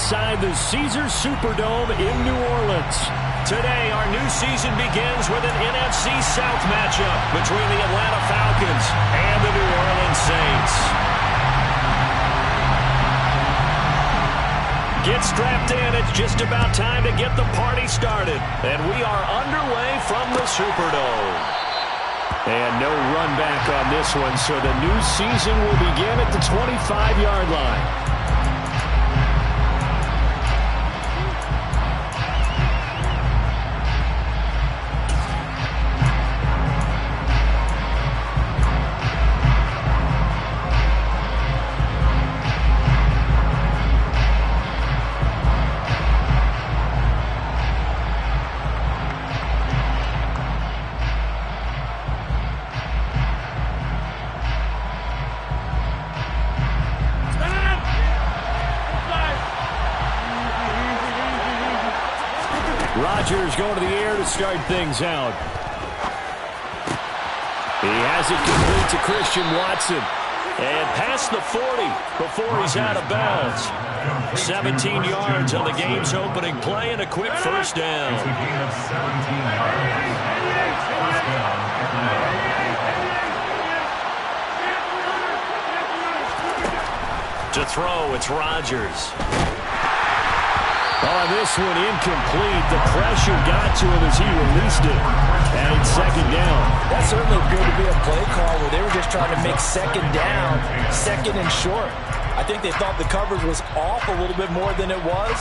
inside the Caesars Superdome in New Orleans. Today, our new season begins with an NFC South matchup between the Atlanta Falcons and the New Orleans Saints. Get strapped in. It's just about time to get the party started. And we are underway from the Superdome. And no run back on this one, so the new season will begin at the 25-yard line. Rodgers going to the air to start things out. He has it complete to Christian Watson. And past the 40 before he's out of bounds. 17 yards on the game's opening play and a quick first down. To throw, it's Rodgers. On this one, incomplete. The pressure got to him as he released it. And it's second down. That certainly appeared to be a play call where they were just trying to make second down, second and short. I think they thought the coverage was off a little bit more than it was.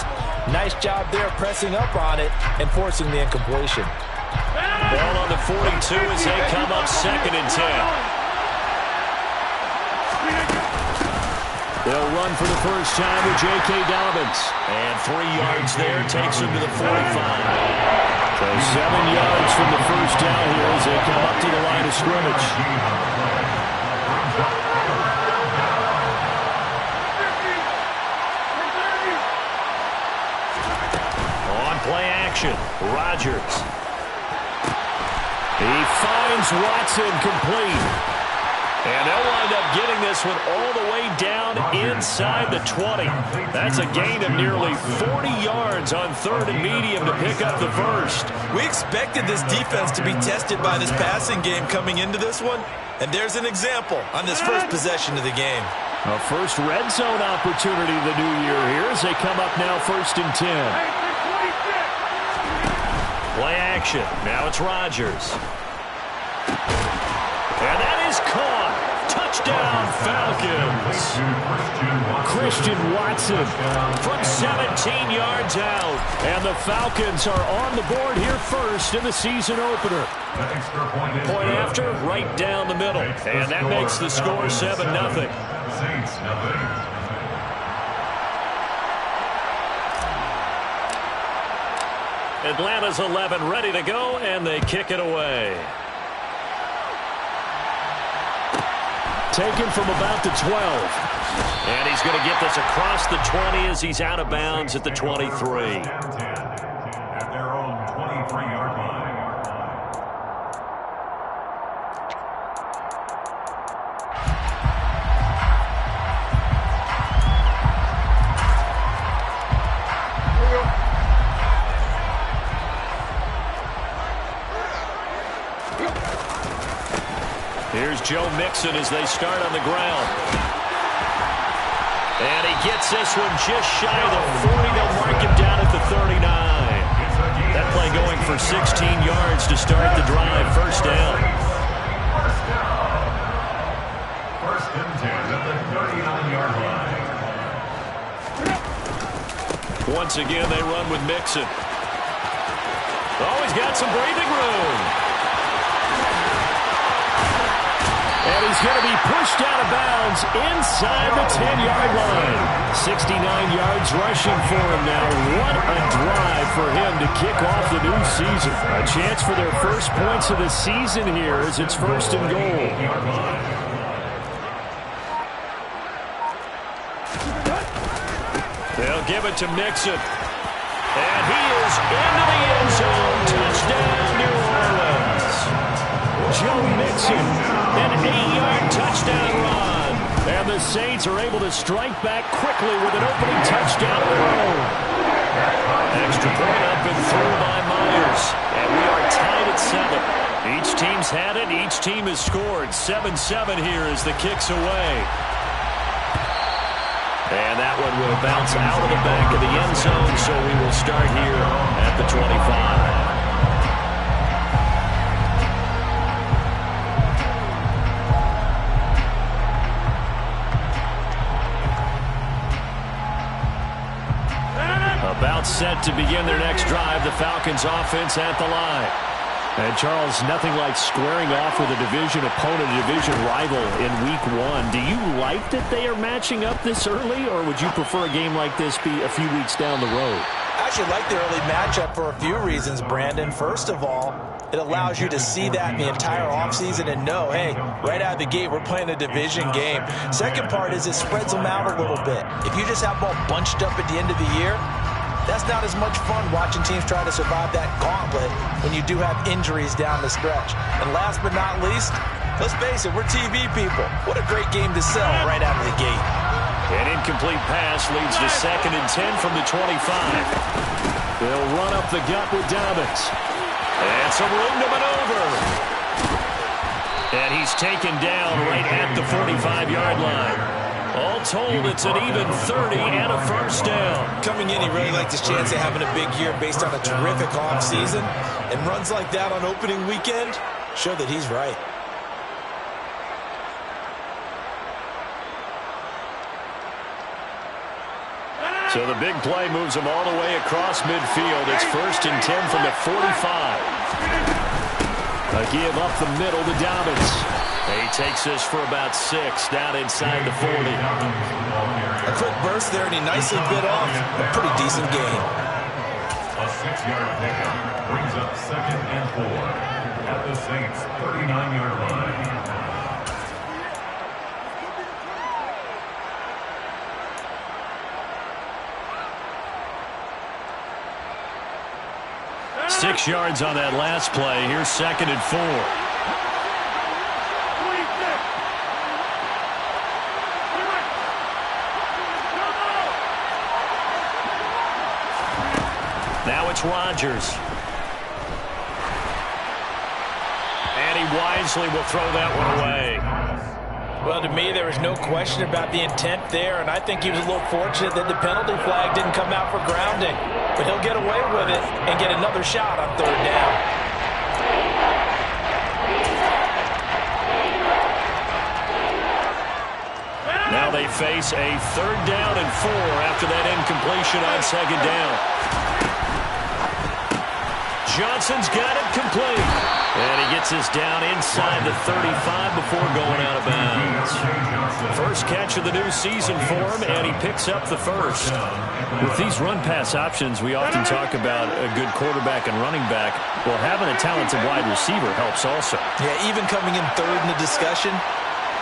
Nice job there pressing up on it and forcing the incompletion. Ball on the 42 as they come up second and 10. They'll run for the first time with J.K. Dobbins. And 3 yards there takes him to the 45. So 7 yards from the first down here as they come up to the line of scrimmage. On play action, Rodgers. He finds Watson complete. And they'll wind up getting this one all the way down inside the 20. That's a gain of nearly 40 yards on third and medium to pick up the first. We expected this defense to be tested by this passing game coming into this one. And there's an example on this first possession of the game. A first red zone opportunity the new year here as they come up now first and 10. Play action. Now it's Rodgers. And that is caught. Touchdown, Falcons. Christian Watson from 17 yards out. And the Falcons are on the board here first in the season opener. Point after, right down the middle. And that makes the score 7-0. Atlanta's 11 ready to go, and they kick it away. Taken from about the 12. And he's going to get this across the 20 as he's out of bounds at the 23. At their own 23-yard line. Here's Joe Mixon as they start on the ground. And he gets this one just shy of the 40. They'll mark him down at the 39. That play going for 16 yards to start the drive. First down. First and 10 at the 39-yard line. Once again, they run with Mixon. Oh, he's got some breathing room. And he's going to be pushed out of bounds inside the 10-yard line. 69 yards rushing for him now. What a drive for him to kick off the new season. A chance for their first points of the season here as it's first and goal. They'll give it to Mixon. And he is into the end zone. Touchdown, New Orleans. Joe Mixon, an 8-yard touchdown run. And the Saints are able to strike back quickly with an opening touchdown of their own. Each team has scored 7-7 here as the kick's away. And that one will bounce out of the back of the end zone, so we will start here at the 25. About set to begin their next drive, the Falcons offense at the line. And Charles, nothing like squaring off with a division opponent, a division rival in week one. Do you like that they are matching up this early, or would you prefer a game like this be a few weeks down the road? I actually like the early matchup for a few reasons, Brandon. First of all, it allows you to see that in the entire offseason and know, hey, right out of the gate, we're playing a division game. Second part is it spreads them out a little bit. If you just have them all bunched up at the end of the year, that's not as much fun watching teams try to survive that gauntlet when you do have injuries down the stretch. And last but not least, let's face it, we're TV people. What a great game to sell right out of the gate. An incomplete pass leads to 2nd and 10 from the 25. They'll run up the gut with Dobbins. And some room to maneuver. And he's taken down right at the 45-yard line. All told, it's an even 30 and a first down. Coming in, he really liked his chance of having a big year based on a terrific offseason. And runs like that on opening weekend show that he's right. So the big play moves him all the way across midfield. It's 1st and 10 from the 45. A give up the middle to Dobbins. He takes this for about 6 down inside the 40. A quick burst there, and he nicely bit off a pretty decent gain. A 6-yard pickup brings up 2nd and 4 at the Saints' 39-yard line. Six yards on that last play. Here's 2nd and 4. Now it's Rodgers. And he wisely will throw that one away. Well, to me, there was no question about the intent there, and I think he was a little fortunate that the penalty flag didn't come out for grounding. But he'll get away with it and get another shot on 3rd down. Now they face a 3rd down and 4 after that incompletion on 2nd down. Johnson's got it complete. And he gets this down inside the 35 before going out of bounds. First catch of the new season for him, and he picks up the first. With these run-pass options, we often talk about a good quarterback and running back. Well, having a talented wide receiver helps also. Yeah, even coming in 3rd in the discussion,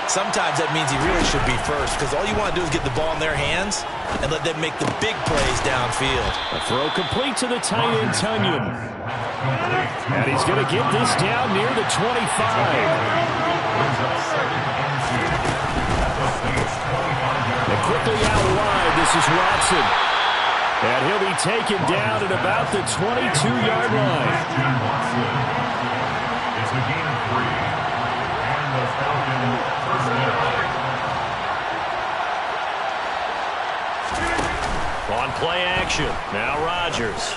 sometimes that means he really should be first, because all you want to do is get the ball in their hands and let them make the big plays downfield. A throw complete to the tight end, Tunyon. And he's going to get this down near the 25. And quickly out wide, this is Watson. And he'll be taken down at about the 22-yard line. It's a gain of 3. And the Falcons first down. On play action, now Rodgers.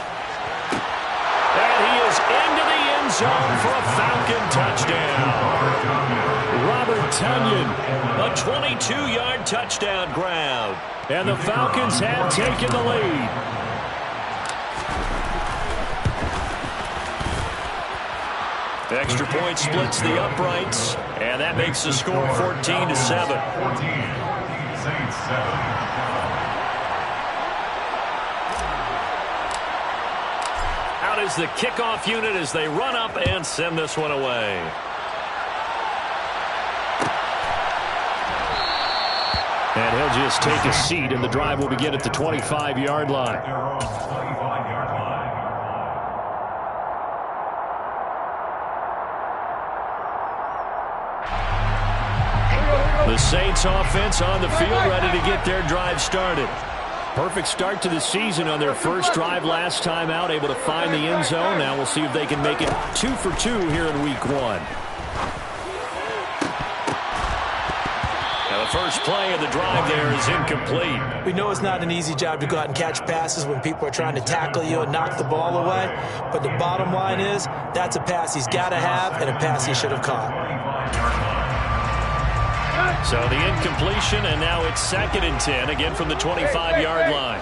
And he is into the end zone for a Falcon touchdown. Robert Tunyon, a 22-yard touchdown grab. And the Falcons have taken the lead. Extra point splits the uprights, and that makes the score 14-7. 14, Saints 7. Out is the kickoff unit as they run up and send this one away. And he'll just take a seat, and the drive will begin at the 25-yard line. The Saints offense on the field, ready to get their drive started. Perfect start to the season on their first drive last time out, able to find the end zone. Now we'll see if they can make it 2 for 2 here in week 1. first play of the drive there is incomplete. We know it's not an easy job to go out and catch passes when people are trying to tackle you and knock the ball away. But the bottom line is, that's a pass he's got to have and a pass he should have caught. So the incompletion, and now it's 2nd and 10, again from the 25-yard line.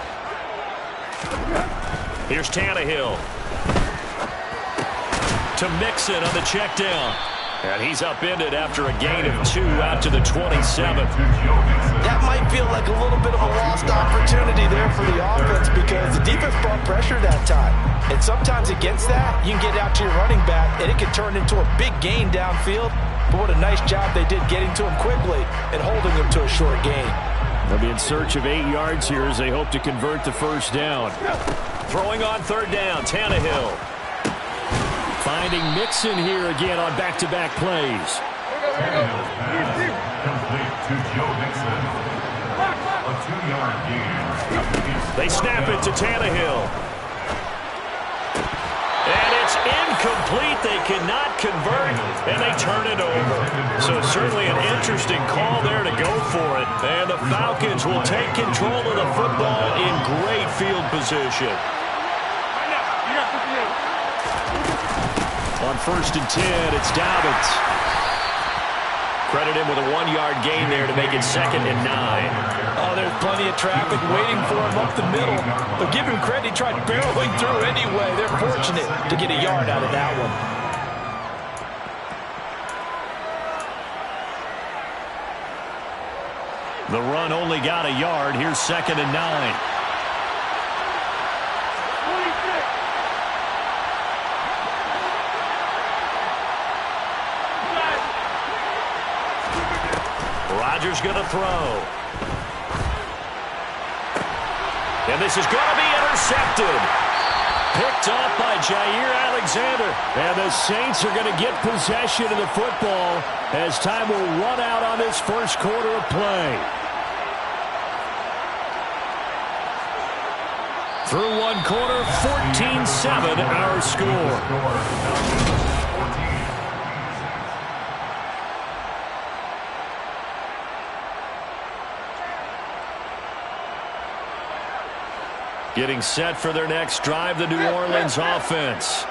Here's Tannehill. To Mixon on the check down. And he's upended after a gain of 2 out to the 27. That might feel like a little bit of a lost opportunity there for the offense because the defense brought pressure that time. And sometimes against that, you can get out to your running back, and it can turn into a big gain downfield. But what a nice job they did getting to him quickly and holding him to a short gain. They'll be in search of 8 yards here as they hope to convert the first down. Throwing on 3rd down, Tannehill. Finding Mixon here again on back-to-back plays. Tannehill's pass complete to Joe Mixon. A 2-yard gain. They snap it to Tannehill. And it's incomplete. They cannot convert, and they turn it over. So certainly an interesting call there to go for it. And the Falcons will take control of the football in great field position. On 1st and 10, it's Dobbins. Credit him with a 1-yard gain there to make it 2nd and 9. Oh, there's plenty of traffic waiting for him up the middle. But give him credit, he tried barreling through anyway. They're fortunate to get a yard out of that one. The run only got a yard. Here's 2nd and 9. Rodgers going to throw. And this is going to be intercepted. Picked off by Jair Alexander. And the Saints are going to get possession of the football as time will run out on this first quarter of play. Through one quarter, 14-7 our score. Getting set for their next drive, the New Orleans offense.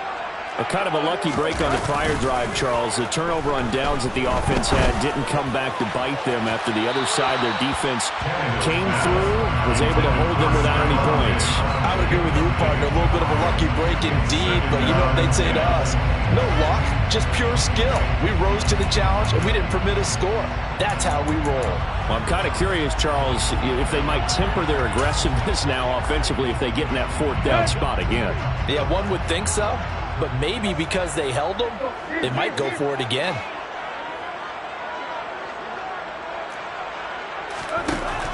A kind of a lucky break on the prior drive, Charles. The turnover on downs that the offense had didn't come back to bite them after the other side. Their defense came through, was able to hold them without any points. I would agree with you, partner. A little bit of a lucky break indeed, but you know what they'd say to us? No luck, just pure skill. We rose to the challenge, and we didn't permit a score. That's how we roll. Well, I'm kind of curious, Charles, if they might temper their aggressiveness now offensively if they get in that 4th down spot again. Yeah, one would think so. But maybe because they held them, they might go for it again.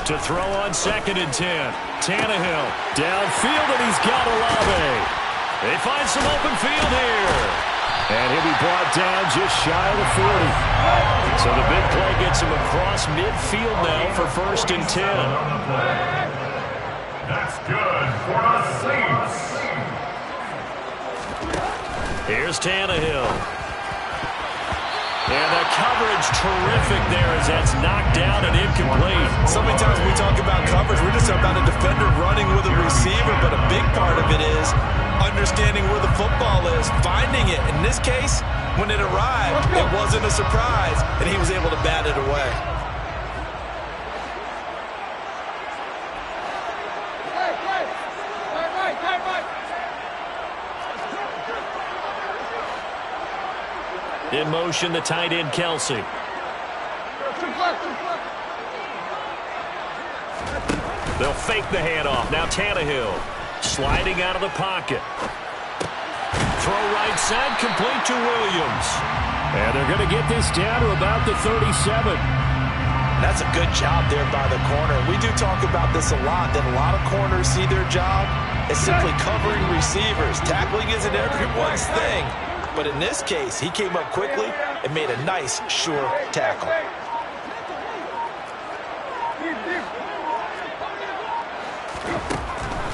To throw on 2nd and 10. Tannehill downfield, and he's got Olave. They find some open field here. And he'll be brought down just shy of the 40. So the big play gets him across midfield now for 1st and 10. That's good for the Saints. Here's Tannehill. And the coverage terrific there as that's knocked down and incomplete. So many times when we talk about coverage, we're just about a defender running with a receiver, but a big part of it is understanding where the football is, finding it. In this case, when it arrived, it wasn't a surprise, and he was able to bat it away. In motion, the tight end, Kelsey. They'll fake the handoff. Now Tannehill sliding out of the pocket. Throw right side, complete to Williams. And they're going to get this down to about the 37. That's a good job there by the corner. We do talk about this a lot, that a lot of corners see their job as simply covering receivers. Tackling isn't everyone's thing. But in this case, he came up quickly and made a nice, sure tackle.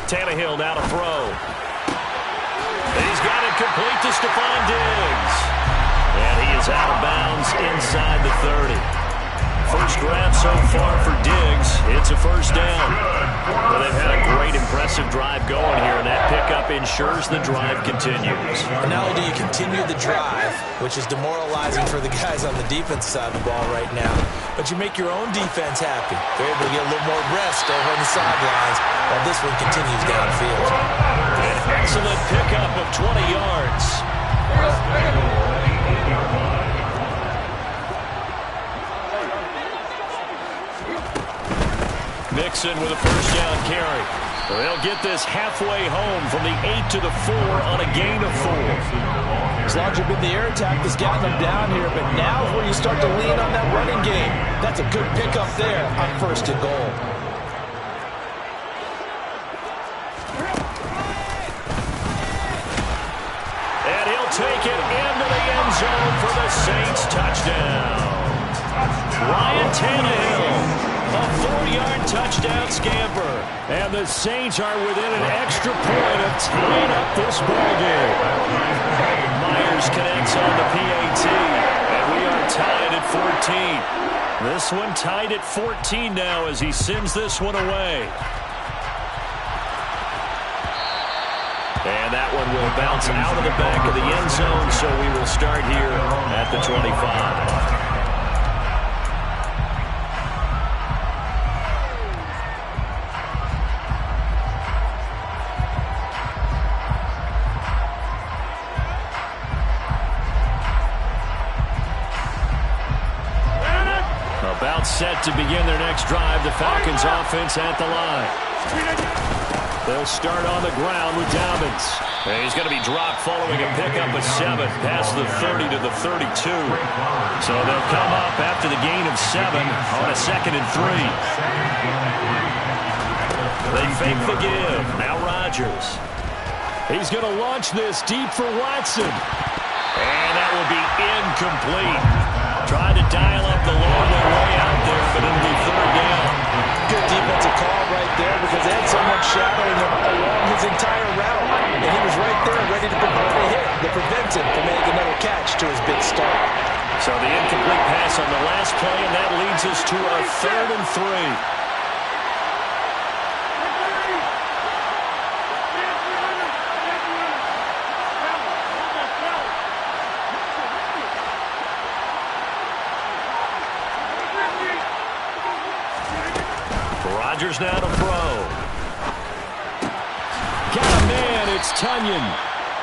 Tannehill now to throw. And he's got it complete to Stephon Diggs. And he is out of bounds inside the 30. First grab so far for Diggs. It's a first down. Well, they've had a great, impressive drive going here, and that pickup ensures the drive continues. And not only do you continue the drive, which is demoralizing for the guys on the defense side of the ball right now, but you make your own defense happy. They're able to get a little more rest over on the sidelines while this one continues downfield. An excellent pickup of 20 yards. Mixon with a first down carry. They'll get this halfway home from the 8 to the 4 on a gain of 4. As long as you've been the air attack that's gotten them down here, but now is where you start to lean on that running game. That's a good pickup there on first and goal. And he'll take it into the end zone for the Saints touchdown. Ryan Tannehill. A 4-yard touchdown scamper. And the Saints are within an extra point of tying up this ballgame. Myers connects on the PAT. And we are tied at 14. This one tied at 14 now as he sends this one away. And that one will bounce out of the back of the end zone, so we will start here at the 25. About set to begin their next drive. The Falcons offense at the line. They'll start on the ground with Dobbins. And he's going to be dropped following a pickup of 7 past the 30 to the 32. So they'll come up after the gain of 7 on a 2nd and 3. They fake the give. Now Rodgers. He's going to launch this deep for Watson. And that will be incomplete. Tried to dial up the long way out there, but it'll be 3rd down. Good defensive call right there because they had someone shadowing him along his entire route. And he was right there ready to provide a hit that prevents him from making another catch to his big start. So the incomplete pass on the last play, and that leads us to a 3rd and 3. Rodgers now to throw. Got a man, it's Tunyon.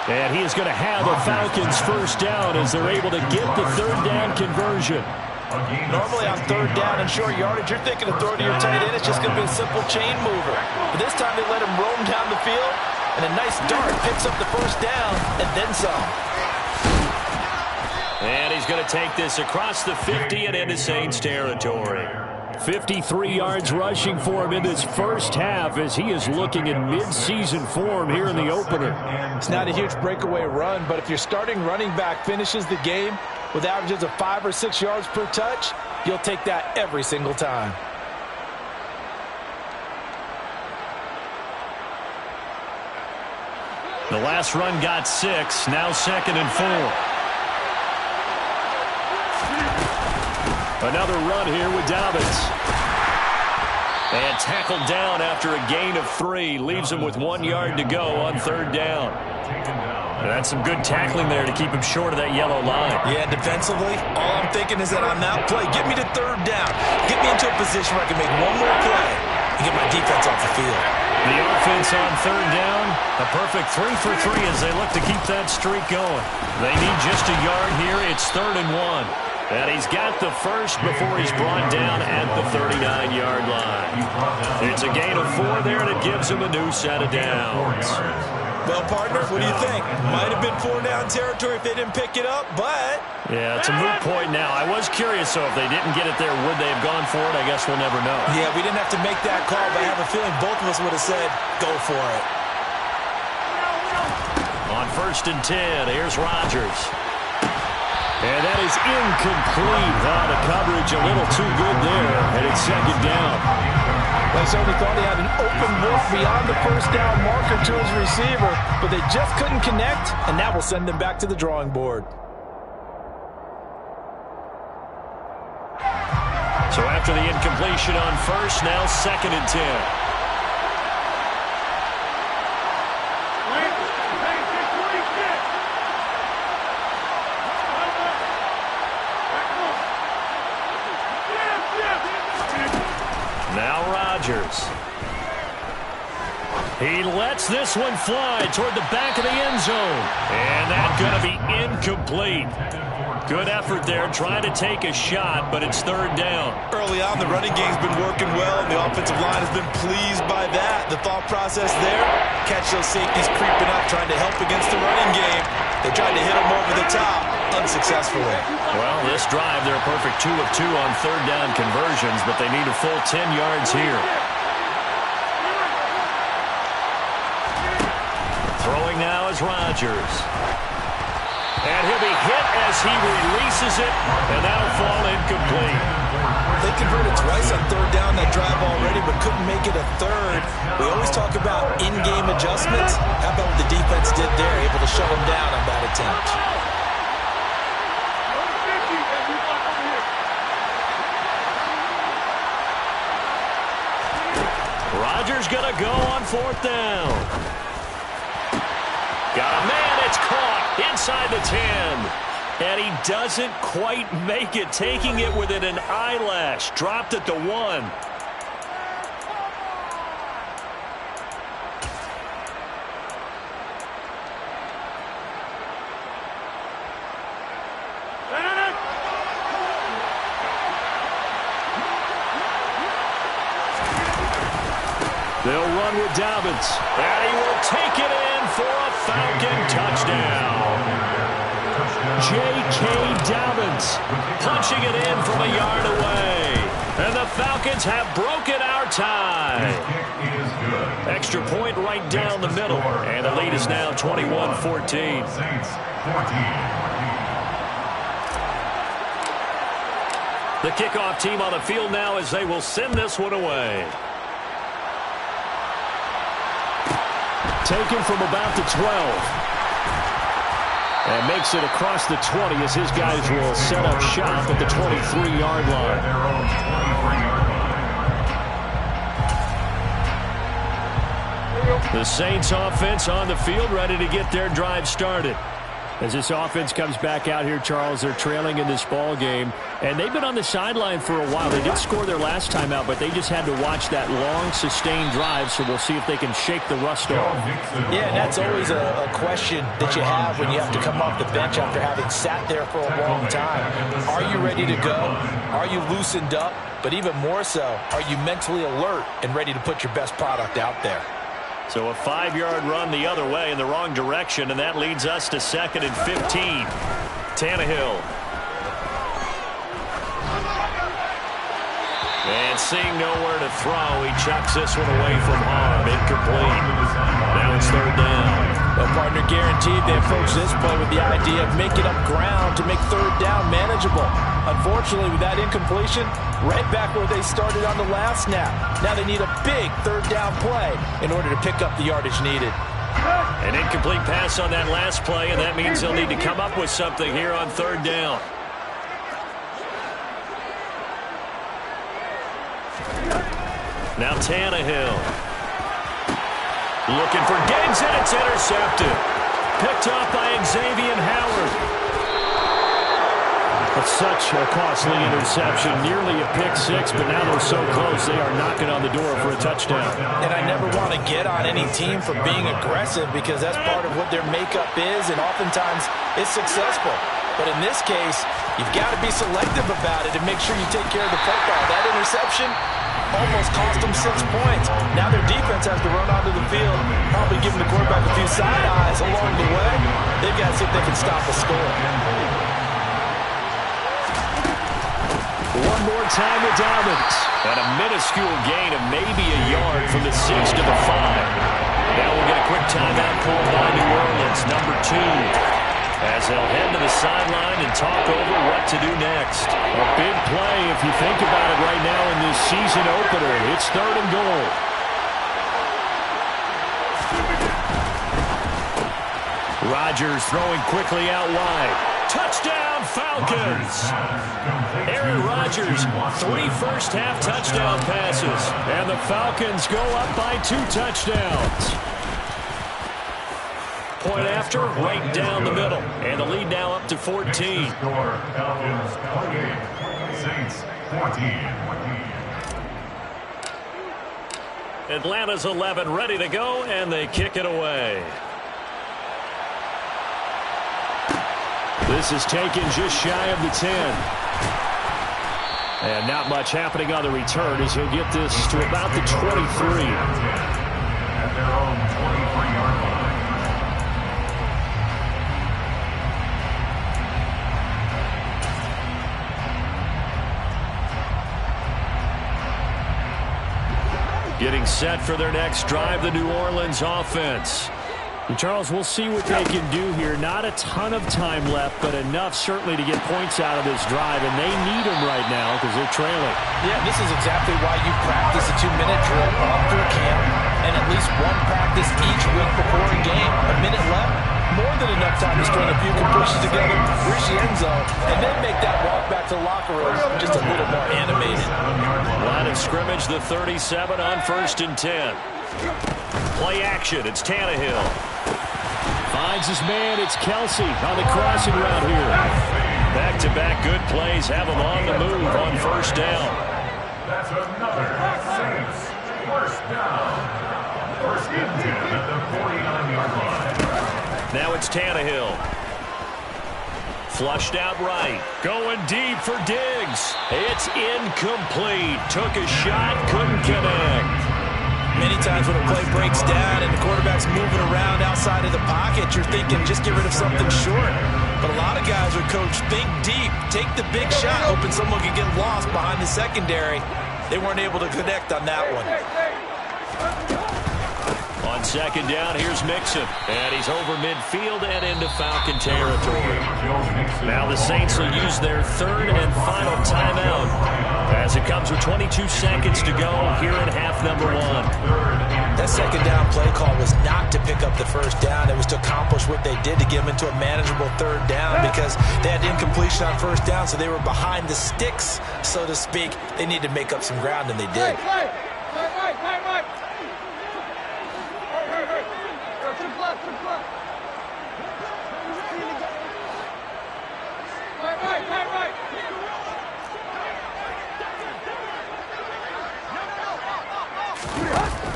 And he is going to have the Falcons first down as they're able to get the 3rd down conversion. Normally on 3rd down and short yardage, you're thinking of throwing to your tight end. It's just going to be a simple chain mover. But this time they let him roam down the field, and a nice dart picks up the first down and then some. And he's going to take this across the 50 and into Saints territory. 53 yards rushing for him in this first half as he is looking in mid-season form here in the opener. It's not a huge breakaway run, but if your starting running back finishes the game with averages of 5 or 6 yards per touch, you'll take that every single time. The last run got 6, now 2nd and 4. Another run here with Dobbins. And tackled down after a gain of 3. Leaves him with 1 yard to go on 3rd down. And that's some good tackling there to keep him short of that yellow line. Yeah, defensively, all I'm thinking is that on that play, get me to 3rd down. Get me into a position where I can make one more play and get my defense off the field. The offense on 3rd down, a perfect 3 for 3 as they look to keep that streak going. They need just a yard here. It's 3rd and 1. And he's got the first before he's brought down at the 39-yard line. It's a gain of 4 there, and it gives him a new set of downs. Well, partner, what do you think? Might have been 4-down territory if they didn't pick it up, but... Yeah, it's a moot point now. I was curious, so if they didn't get it there, would they have gone for it? I guess we'll never know. Yeah, we didn't have to make that call, but I have a feeling both of us would have said, go for it. On 1st and 10, here's Rodgers. And that is incomplete. The coverage a little too good there, and it's 2nd down. They certainly thought he had an open look beyond the first down marker to his receiver, but they just couldn't connect, and that will send them back to the drawing board. So after the incompletion on first, now 2nd and 10. Now Rodgers. He lets this one fly toward the back of the end zone. And that's going to be incomplete. Good effort there trying to take a shot, but it's 3rd down. Early on, the running game's been working well, and the offensive line has been pleased by that. The thought process there, catch those safeties creeping up, trying to help against the running game. They tried to hit them over the top, unsuccessfully. Well, this drive, they're a perfect 2 of 2 on 3rd down conversions, but they need a full 10 yards here. Throwing now is Rodgers. And he'll be hit as he releases it, and that'll fall incomplete. They converted twice on 3rd down that drive already, but couldn't make it a 3rd. We always talk about in-game adjustments. How about what the defense did there, able to shut them down on that attempt? Rodgers going to go on 4th down. Got a man, it's caught inside the 10. And he doesn't quite make it, taking it within an eyelash. Dropped at the 1. They'll run with Dobbins, and he will take it in for a Falcon touchdown. J.K. Dobbins punching it in from a yard away. And the Falcons have broken our tie. Extra point right down the middle. And the lead is now 21-14. The kickoff team on the field now as they will send this one away. Taken from about the 12. And makes it across the 20 as his guys will set up shop at the 23-yard line. The Saints offense on the field ready to get their drive started. As this offense comes back out here, Charles, they're trailing in this ball game. And they've been on the sideline for a while. They did score their last time out, but they just had to watch that long, sustained drive, so we'll see if they can shake the rust off. Yeah, and that's always a question that you have when you have to come off the bench after having sat there for a long time. Are you ready to go? Are you loosened up? But even more so, are you mentally alert and ready to put your best product out there? So a 5-yard run the other way in the wrong direction, and that leads us to 2nd and 15. Tannehill. And seeing nowhere to throw, he chucks this one away from harm. Incomplete. Now it's 3rd down. Well, partner, guaranteed they approach this play with the idea of making up ground to make 3rd down manageable. Unfortunately, with that incompletion, right back where they started on the last snap. Now they need a big 3rd down play in order to pick up the yardage needed. An incomplete pass on that last play, and that means they'll need to come up with something here on 3rd down. Now Tannehill. Looking for Diggs, and it's intercepted. Picked up by Xavier Howard. That's such a costly interception. Nearly a pick-6, but now they're so close they are knocking on the door for a touchdown. And I never want to get on any team for being aggressive because that's part of what their makeup is, and oftentimes it's successful. But in this case, you've got to be selective about it and make sure you take care of the football. That interception almost cost them 6 points. Now their defense has to run onto the field, probably giving the quarterback a few side eyes along the way. They've got to see if they can stop a score. One more time with Dobbins. And a minuscule gain of maybe a yard from the 6 to the 5. Now we'll get a quick timeout called by New Orleans, number 2. As they'll head to the sideline and talk over what to do next. A big play if you think about it right now in this season opener. It's 3rd and goal. Rodgers throwing quickly out wide. Touchdown, Falcons. Aaron Rodgers, 3 first-half touchdown passes. And the Falcons go up by 2 touchdowns. Point after, right down the middle. And the lead now up to 14. Falcons 28, Saints 14. Atlanta's 11 ready to go, and they kick it away. This is taken just shy of the 10. And not much happening on the return as he'll get this to about the 23. At their own 23-yard line. Getting set for their next drive, the New Orleans offense. And Charles, we'll see what they can do here. Not a ton of time left, but enough certainly to get points out of this drive, and they need them right now because they're trailing. Yeah, this is exactly why you practice a 2-minute drill all through camp and at least one practice each week before a game. A minute left, more than enough time to string a few completions together, reach the end zone, and then make that walk back to the locker room just a little more animated. Line of scrimmage, the 37 on 1st and 10. Play action, it's Tannehill. Finds his man, it's Kelsey on the crossing route here. Back-to-back good plays have him on the move on 1st down. That's another Saints first down. 1st and 10 at the 49-yard line. Now it's Tannehill. Flushed out right. Going deep for Diggs. It's incomplete. Took a shot, couldn't connect. Many times when a play breaks down and the quarterback's moving around outside of the pocket, you're thinking just get rid of something short. But a lot of guys are coached, think deep, take the big shot, hoping someone can get lost behind the secondary. They weren't able to connect on that one. On 2nd down, here's Mixon. And he's over midfield and into Falcon territory. Now the Saints will use their 3rd and final timeout as it comes with 22 seconds to go here in half number 1. That 2nd down play call was not to pick up the 1st down. It was to accomplish what they did to get them into a manageable 3rd down because they had incompletion on 1st down, so they were behind the sticks, so to speak. They needed to make up some ground, and they did.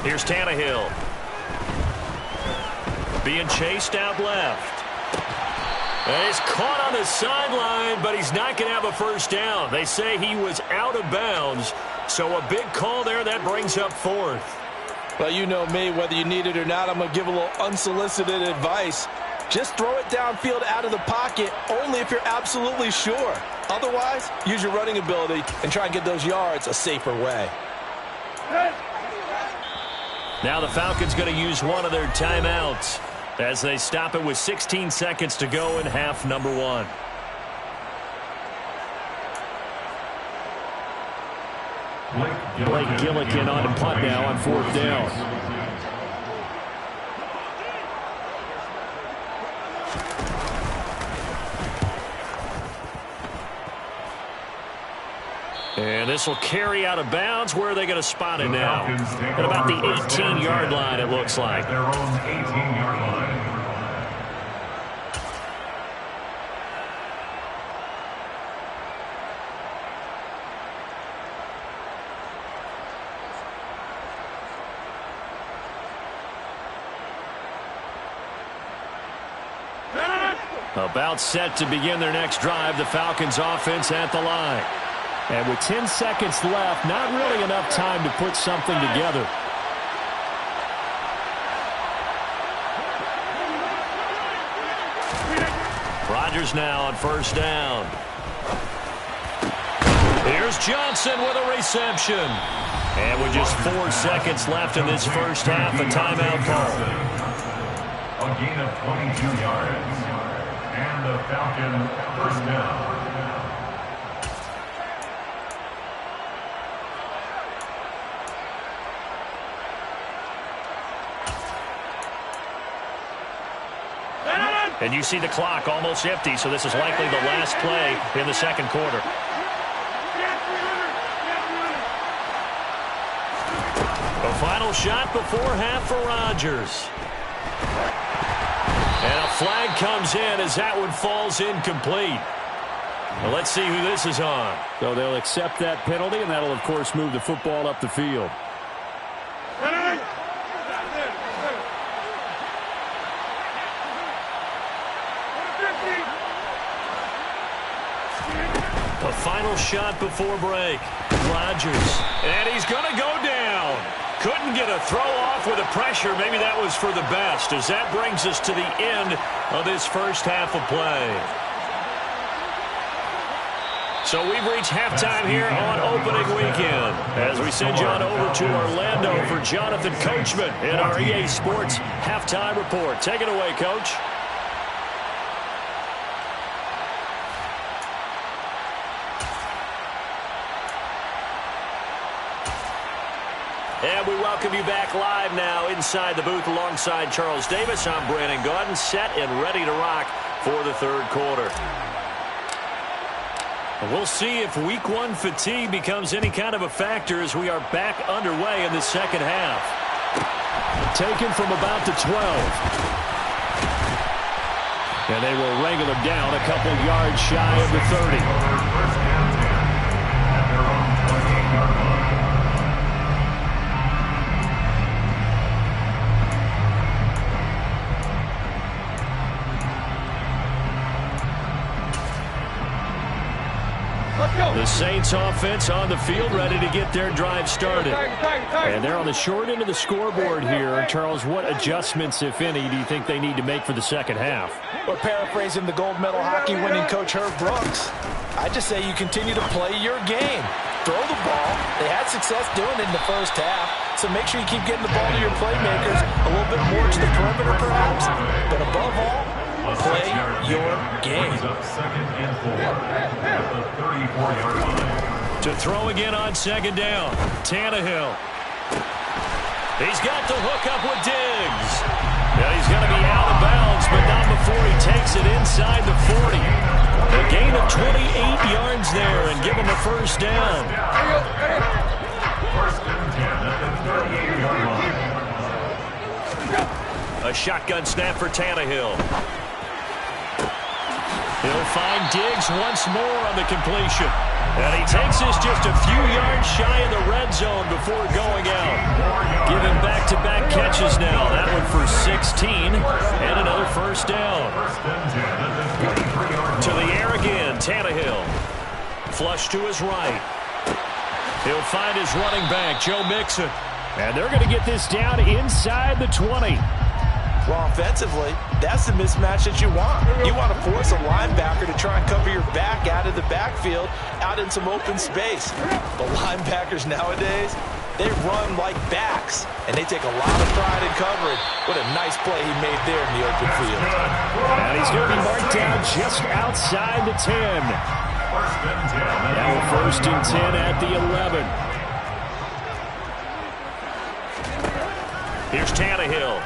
Here's Tannehill. Being chased out left. And he's caught on the sideline, but he's not going to have a 1st down. They say he was out of bounds, so a big call there. That brings up 4th. Well, you know me, whether you need it or not, I'm going to give a little unsolicited advice. Just throw it downfield out of the pocket, only if you're absolutely sure. Otherwise, use your running ability and try and get those yards a safer way. Now the Falcons going to use one of their timeouts as they stop it with 16 seconds to go in half number 1. Blake Gillikin on to punt now on 4th down. And this will carry out of bounds. Where are they going to spot it now? At about the 18-yard line, it looks like. Their own 18-yard line. About set to begin their next drive, the Falcons offense at the line. And with 10 seconds left, not really enough time to put something together. Rodgers now on 1st down. Here's Johnson with a reception. And with just 4 seconds left in this 1st half, a timeout call. A gain of 22 yards. And the Falcon 1st down. And you see the clock almost empty, so this is likely the last play in the second quarter. The final shot before half for Rodgers. And a flag comes in as that one falls incomplete. Well, let's see who this is on. So they'll accept that penalty, and that'll, of course, move the football up the field. The final shot before break. Rodgers. And he's going to go down. Couldn't get a throw off with the pressure. Maybe that was for the best, as that brings us to the end of this first half of play. So we've reached halftime here on opening weekend as we send you on over to Orlando for Jonathan Coachman in our EA Sports Halftime Report. Take it away, Coach. And we welcome you back live now inside the booth alongside Charles Davis. I'm Brandon Gaudin, set and ready to rock for the third quarter. We'll see if week one fatigue becomes any kind of a factor as we are back underway in the second half. Taken from about the 12. And they will wrangle him down a couple yards shy of the 30. The Saints offense on the field, ready to get their drive started. And they're on the short end of the scoreboard here. Charles, what adjustments, if any, do you think they need to make for the second half? Well, paraphrasing the gold medal hockey winning coach Herb Brooks, I just say you continue to play your game. Throw the ball. They had success doing it in the first half, so make sure you keep getting the ball to your playmakers, a little bit more to the perimeter perhaps, but above all, play your game. Second and 4 at the 34-yard line. To throw again on second down, Tannehill. He's got the hook up with Diggs. And he's going to be out of bounds, but not before he takes it inside the 40. A gain of 28 yards there and give him a first down. First and 10 at the 38-yard line. A shotgun snap for Tannehill. He'll find Diggs once more on the completion. And he takes this just a few yards shy of the red zone before going out. Giving back-to-back catches now. That one for 16 and another first down. To the air again, Tannehill. Flush to his right. He'll find his running back, Joe Mixon. And they're going to get this down inside the 20. Well, offensively, that's the mismatch that you want. You want to force a linebacker to try and cover your back out of the backfield, out in some open space. The linebackers nowadays, they run like backs, and they take a lot of pride in covering. What a nice play he made there in the open field. And he's going to be marked down just outside the 10. Now first and 10 at the 11. Here's Tannehill.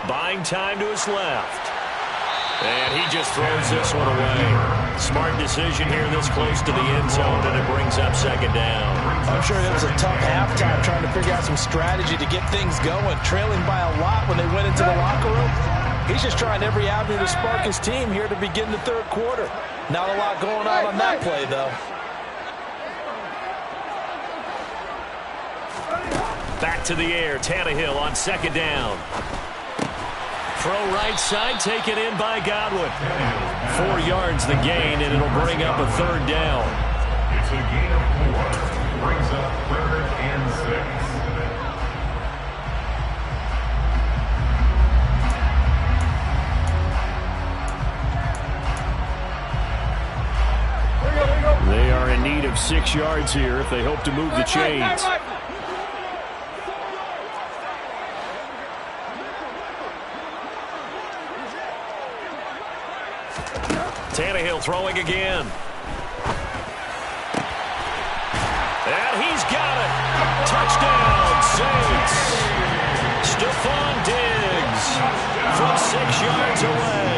Buying time to his left. And he just throws this one away. Smart decision here this close to the end zone, and it brings up second down. I'm sure it was a tough halftime trying to figure out some strategy to get things going, trailing by a lot when they went into the locker room. He's just trying every avenue to spark his team here to begin the third quarter. Not a lot going on that play, though. Back to the air, Tannehill on second down. Throw right side, taken in by Godwin. 4 yards the gain, and it'll bring up a third down. It's a gain of 4. Brings up third and 6. They are in need of 6 yards here if they hope to move the chains. Tannehill throwing again. And he's got it. Touchdown, Saints. Stephon Diggs from 6 yards away.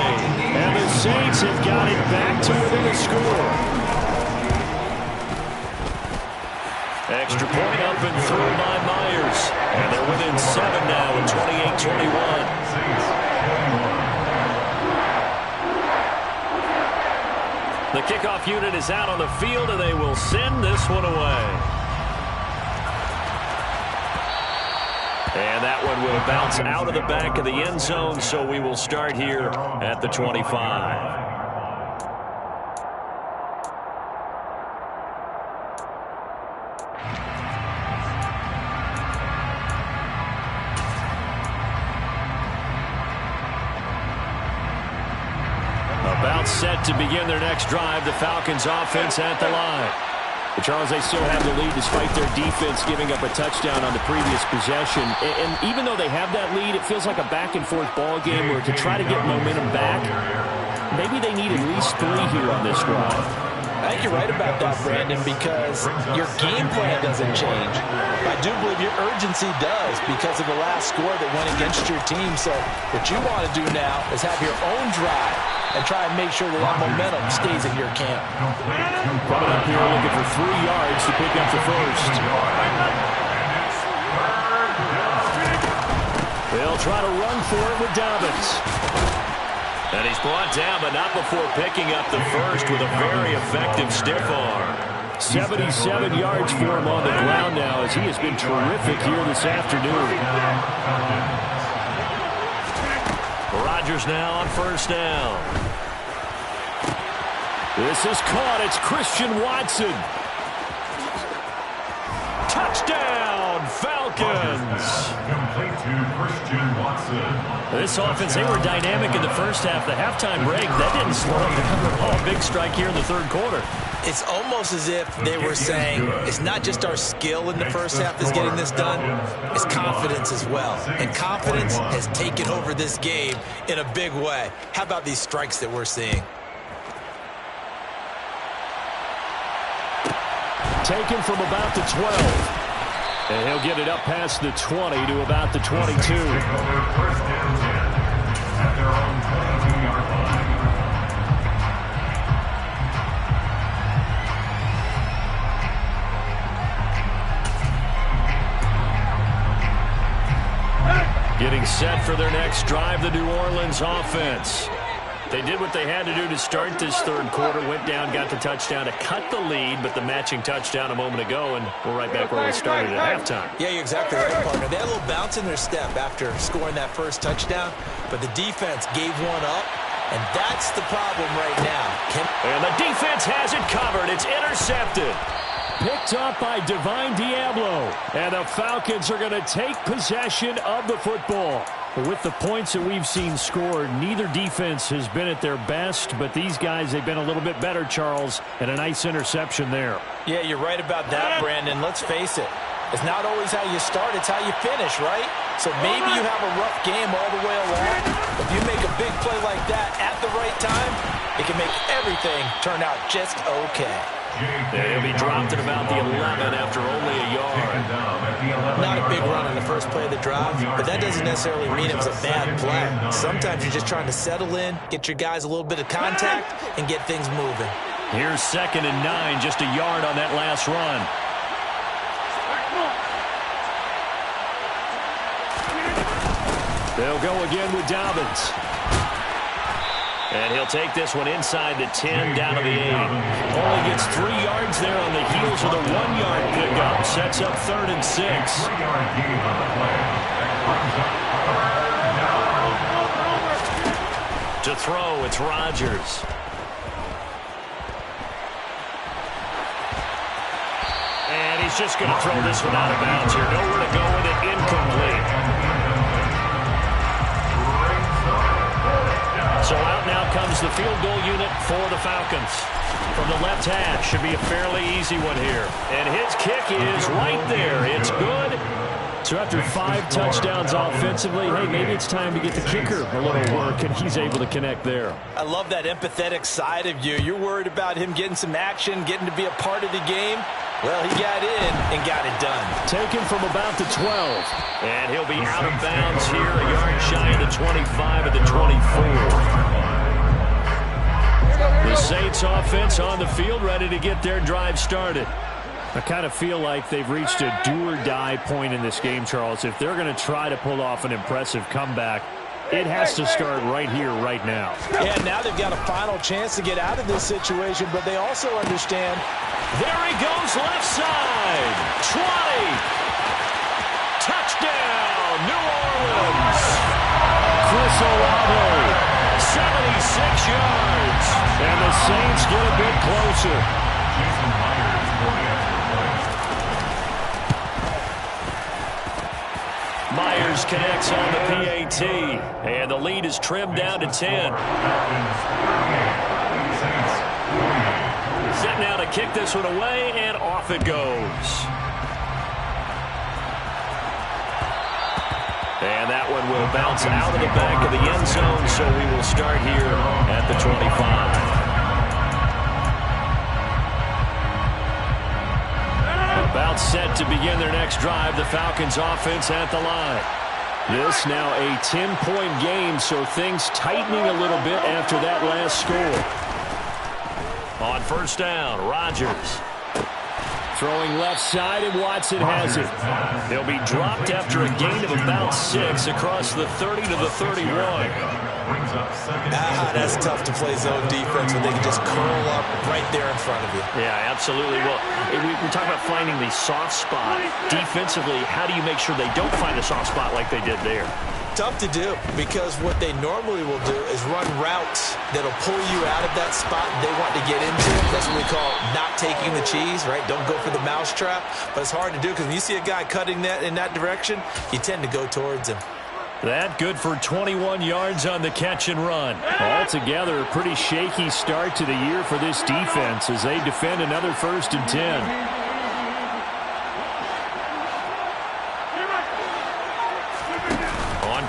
Falcons have got it back to within a score. Extra point up and through by Myers. And they're within 7 now at 28-21. The kickoff unit is out on the field, and they will send this one away. And that one will bounce out of the back of the end zone, so we will start here at the 25. About set to begin their next drive. The Falcons offense at the line. But Charles, they still have the lead despite their defense giving up a touchdown on the previous possession. And even though they have that lead, it feels like a back-and-forth ball game where to try to get momentum back, maybe they need at least 3 here on this drive. I think you're right about that, Brandon, because your game plan doesn't change. I do believe your urgency does because of the last score that went against your team. So what you want to do now is have your own drive and try and make sure that that momentum stays in your camp. Coming up here looking for 3 yards to pick up the first. They'll try to run for it with Dobbins. And he's brought down, but not before picking up the first with a very effective stiff arm. 77 yards for him on the ground now as he has been terrific here this afternoon. Rodgers now on first down. This is caught. It's Christian Watson. Touchdown, Falcons. Complete to Christian Watson. This offense, they were dynamic in the first half. The halftime break, that didn't slow them down. Oh, big strike here in the third quarter. It's almost as if they were saying it's not just our skill in the first half that's getting this done, it's confidence as well. And confidence has taken over this game in a big way. How about these strikes that we're seeing? Taken from about the 12. And he'll get it up past the 20 to about the 22. First and 10 at their own 22-yard line. Getting set for their next drive, the New Orleans offense. They did what they had to do to start this third quarter, went down, got the touchdown to cut the lead, but the matching touchdown a moment ago, and we're right back where we started at halftime. Yeah, you're exactly right, partner. They had a little bounce in their step after scoring that first touchdown, but the defense gave one up, and that's the problem right now. And the defense has it covered. It's intercepted. Picked up by Divine Diablo. And the Falcons are going to take possession of the football. With the points that we've seen scored, neither defense has been at their best, but these guys, they've been a little bit better, Charles, and a nice interception there. Yeah, you're right about that, Brandon. Let's face it. It's not always how you start, it's how you finish, right? So maybe you have a rough game all the way along. If you make a big play like that at the right time, it can make everything turn out just okay. He'll be dropped at about the 11 after only a yard. Not a big run on the first play of the drive, but that doesn't necessarily mean it was a bad play. Sometimes you're just trying to settle in, get your guys a little bit of contact, and get things moving. Here's 2nd and 9, just a yard on that last run. They'll go again with Dobbins. And he'll take this one inside the 10, down to the 8. Only gets 3 yards there on the heels of the 1-yard pickup. Sets up 3rd and 6. To throw, it's Rodgers. And he's just going to throw this one out of bounds here. Nowhere to go with it, incomplete. So out now comes the field goal unit for the Falcons. From the left hash, should be a fairly easy one here. And his kick is right there. It's good. So after 5 touchdowns offensively, hey, maybe it's time to get the kicker a little work, and he's able to connect there. I love that empathetic side of you. You're worried about him getting some action, getting to be a part of the game. Well, he got in and got it done. Taken from about the 12. And he'll be out of bounds here, a yard shy of the 25 of the 24. The Saints offense on the field, ready to get their drive started. I kind of feel like they've reached a do-or-die point in this game, Charles. If they're going to try to pull off an impressive comeback, it has to start right here, right now. Yeah, now they've got a final chance to get out of this situation, but they also understand. There he goes, left side. 20. Touchdown, New Orleans. Chris Olave, 76 yards. And the Saints get a bit closer. Myers connects on the PAT, and the lead is trimmed down to 10. Set now to kick this one away, and off it goes. And that one will bounce out of the back of the end zone, so we will start here at the 25. About set to begin their next drive, the Falcons offense at the line. This now a 10-point game, so things tightening a little bit after that last score. On first down, Rodgers. Throwing left side, and Watson has it. He'll be dropped after a gain of about 6 across the 30 to the 31. That's tough to play zone defense when they can just curl up right there in front of you. Yeah, absolutely. Well, we're talking about finding the soft spot. Defensively, how do you make sure they don't find a soft spot like they did there? Tough to do, because what they normally will do is run routes that'll pull you out of that spot they want to get into. That's what we call not taking the cheese, right? Don't go for the mousetrap. But it's hard to do because when you see a guy cutting that in that direction, you tend to go towards him. That good for 21 yards on the catch and run. Altogether, a pretty shaky start to the year for this defense as they defend another 1st and 10.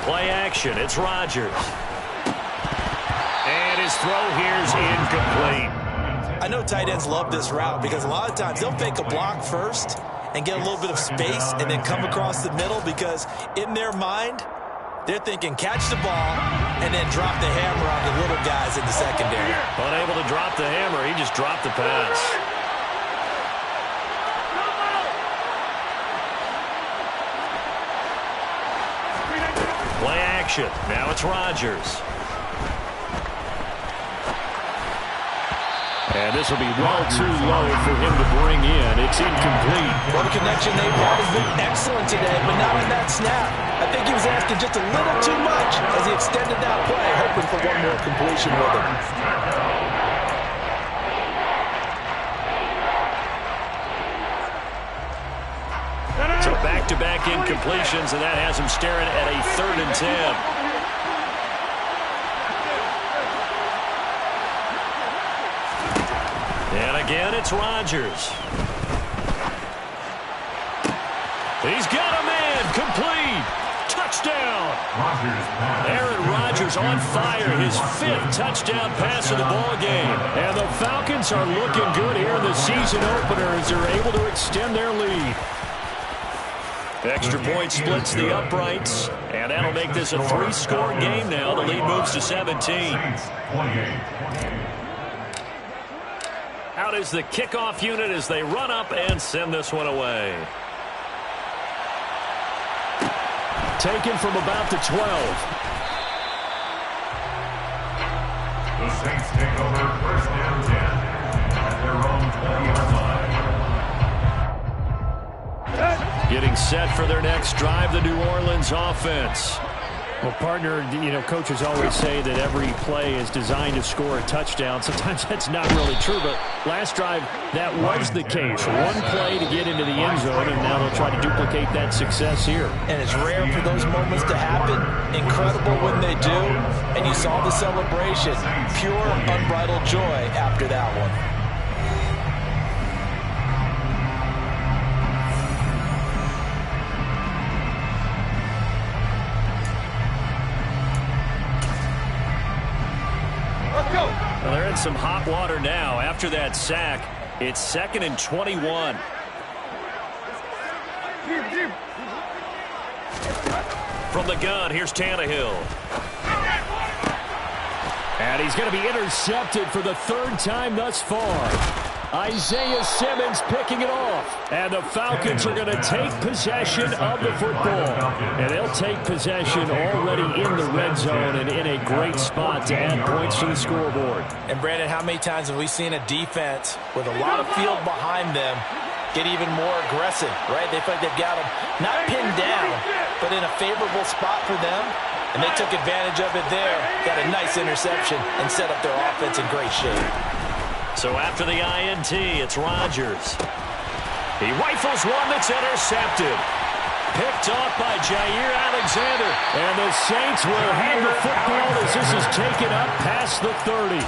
Play action, it's Rodgers. And his throw here's incomplete. I know tight ends love this route because a lot of times they'll fake a block first and get a little bit of space and then come across the middle, because in their mind, they're thinking catch the ball and then drop the hammer on the little guys in the secondary. Unable to drop the hammer, he just dropped the pass. Play action. Now it's Rodgers. And this will be well too low for him to bring in. It's incomplete. Well, the connection they've had has been excellent today, but not on that snap. I think he was asking just a little too much as he extended that play, hoping for one more completion with him. So back-to-back incompletions, and that has him staring at a 3rd and 10. And again, it's Rodgers. He's got a man, complete. Touchdown. Aaron Rodgers on fire, his 5th touchdown pass of the ball game. And the Falcons are looking good here in the season opener as they're able to extend their lead. Extra point splits the uprights, and that'll make this a 3-score game now. The lead moves to 17. Out is the kickoff unit as they run up and send this one away. Taken from about the 12. The Saints take over 1st and 10 at their own 20-yard line. Getting set for their next drive, the New Orleans offense. Well, partner, coaches always say that every play is designed to score a touchdown. Sometimes that's not really true, but last drive, that was the case. One play to get into the end zone, and now they'll try to duplicate that success here. And it's rare for those moments to happen. Incredible when they do. And you saw the celebration. Pure, unbridled joy after that one. Well, they're in some hot water now. After that sack, it's 2nd and 21. From the gun, here's Tannehill. And And he's going to be intercepted for the third time thus far. Isaiah Simmons picking it off. And the Falcons are going to take possession of the football. And they'll take possession already in the red zone and in a great spot to add points to the scoreboard. And, Brandon, how many times have we seen a defense with a lot of field behind them get even more aggressive, right? They feel like they've got them not pinned down, but in a favorable spot for them. And they took advantage of it there. Got a nice interception and set up their offense in great shape. So after the INT, it's Rodgers. He rifles one that's intercepted. Picked off by Jair Alexander. And the Saints will have the football as this is taken up past the 30.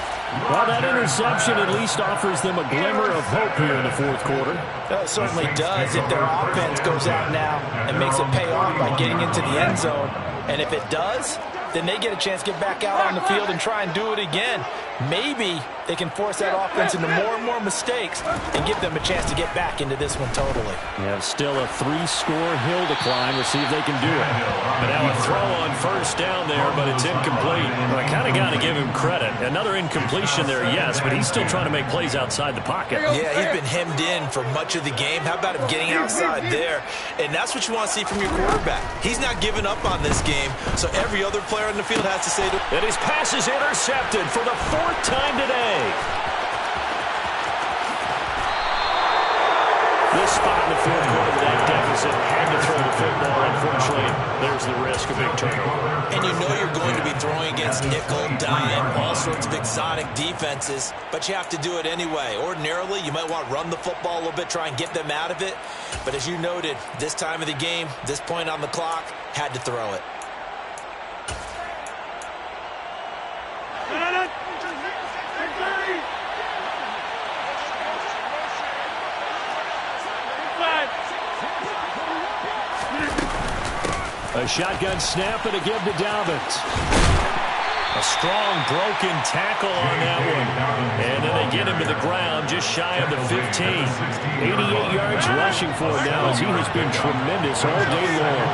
Well, that interception at least offers them a glimmer of hope here in the fourth quarter. It certainly does if their offense goes out now and makes it pay off by getting into the end zone. And if it does, then they get a chance to get back out on the field and try and do it again. Maybe they can force that offense into more and more mistakes and give them a chance to get back into this one totally. Yeah, still a 3-score hill to climb. We'll see if they can do it. But now a throw on first down there, but it's incomplete. Well, I kind of got to give him credit. Another incompletion there, yes, but he's still trying to make plays outside the pocket. Yeah, he's been hemmed in for much of the game. How about him getting outside there? And that's what you want to see from your quarterback. He's not giving up on this game, so every other player on the field has to say to... And his pass is intercepted for the 4th time today. This spot in the fourth quarter with that deficit had to throw the football. Unfortunately, there's the risk of big turnover. And you know you're going to be throwing against nickel, dime, all sorts of exotic defenses, but you have to do it anyway. Ordinarily, you might want to run the football a little bit, try and get them out of it. But as you noted, this time of the game, this point on the clock, had to throw it. A shotgun snap and a give to Dobbins. A strong broken tackle on that one. And then they get him to the ground just shy of the 15. 88 yards rushing for him now as he has been tremendous all day long.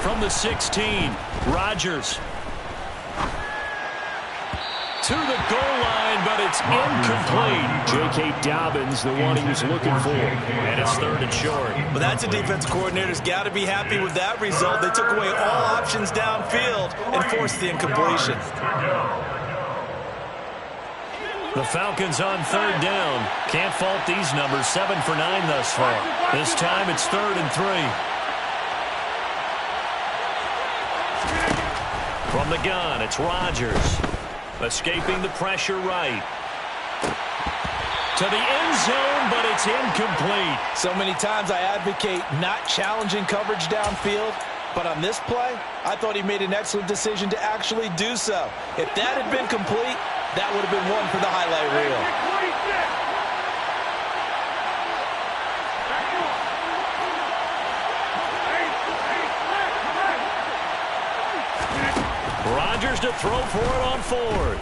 From the 16, Rodgers. To the goal line, but it's incomplete. J.K. Dobbins, the one he was looking for. And it's 3rd and short. Well, that's a defensive coordinator's got to be happy with that result. They took away all options downfield and forced the incompletion. The Falcons on 3rd down. Can't fault these numbers. 7 for 9 thus far. This time it's 3rd and 3. From the gun, it's Rodgers. Escaping the pressure right. To the end zone, but it's incomplete. So many times I advocate not challenging coverage downfield, but on this play, I thought he made an excellent decision to actually do so. If that had been complete, that would have been one for the highlight reel. Rodgers to throw for it on 4th.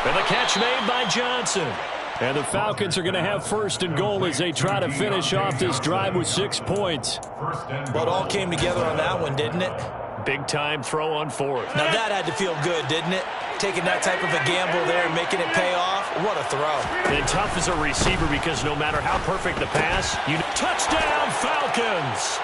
And the catch made by Johnson. And the Falcons are going to have 1st and goal as they try to finish off this drive with 6 points. But it all came together on that one, didn't it? Big time throw on 4th. Now that had to feel good, didn't it? Taking that type of a gamble there and making it pay off. What a throw. And tough as a receiver because no matter how perfect the pass, you touchdown Falcons.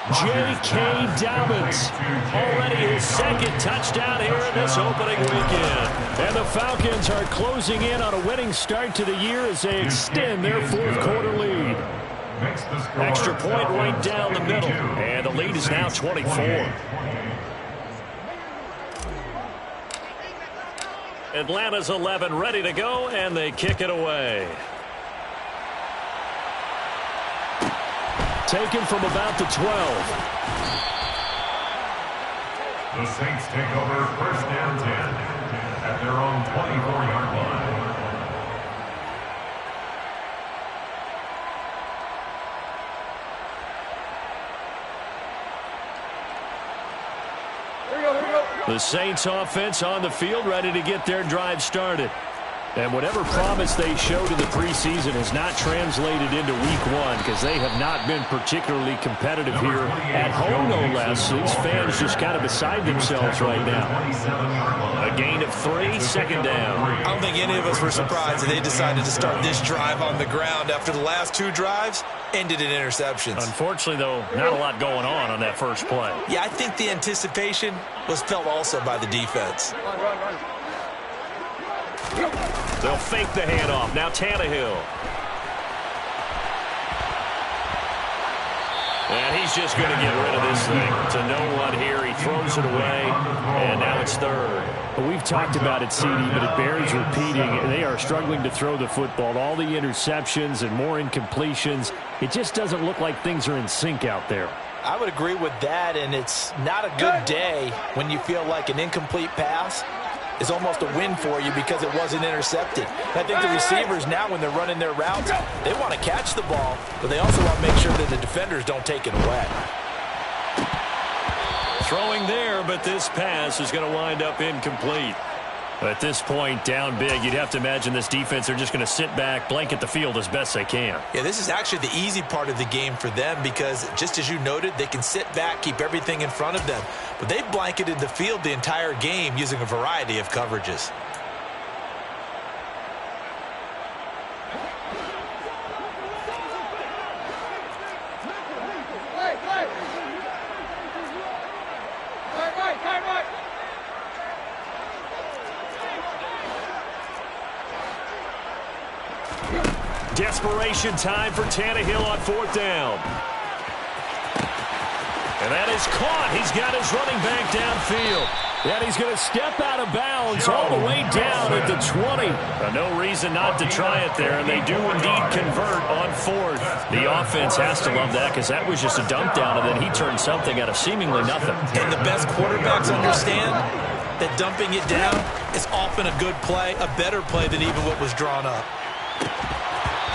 J.K. Dobbins, already his 2nd touchdown here in this opening weekend. And the Falcons are closing in on a winning start to the year as they extend their 4th quarter lead. Extra point right down the middle, and the lead is now 24. Atlanta's 11 ready to go, and they kick it away. Taken from about the 12. The Saints take over 1st and 10 at their own 24-yard line. The Saints offense on the field ready to get their drive started. And whatever promise they showed in the preseason has not translated into week one because they have not been particularly competitive here at home, no less. These fans just kind of beside themselves right now. A gain of 3, second down. I don't think any of us were surprised that they decided to start this drive on the ground after the last 2 drives ended in interceptions. Unfortunately, though, not a lot going on that first play. Yeah, I think the anticipation was felt also by the defense. They'll fake the handoff. Now Tannehill. And he's just going to get rid of this thing. To no one here. He throws it away, and now it's third. Well, we've talked about it, CD, but it bears repeating. They are struggling to throw the football. All the interceptions and more incompletions. It just doesn't look like things are in sync out there. I would agree with that, and it's not a good day when you feel like an incomplete pass is almost a win for you because it wasn't intercepted. I think the receivers now, when they're running their routes, they want to catch the ball, but they also want to make sure that the defenders don't take it away. Throwing there, but this pass is going to wind up incomplete. At this point, down big, you'd have to imagine this defense, they're just going to sit back, blanket the field as best they can. Yeah, this is actually the easy part of the game for them because, just as you noted, they can sit back, keep everything in front of them. But they've blanketed the field the entire game using a variety of coverages. Desperation time for Tannehill on 4th down. And that is caught. He's got his running back downfield. And he's going to step out of bounds all the way down at the 20. No reason not to try it there, and they do indeed convert on 4th. The offense has to love that because that was just a dump down, and then he turned something out of seemingly nothing. And the best quarterbacks understand that dumping it down is often a good play, a better play than even what was drawn up.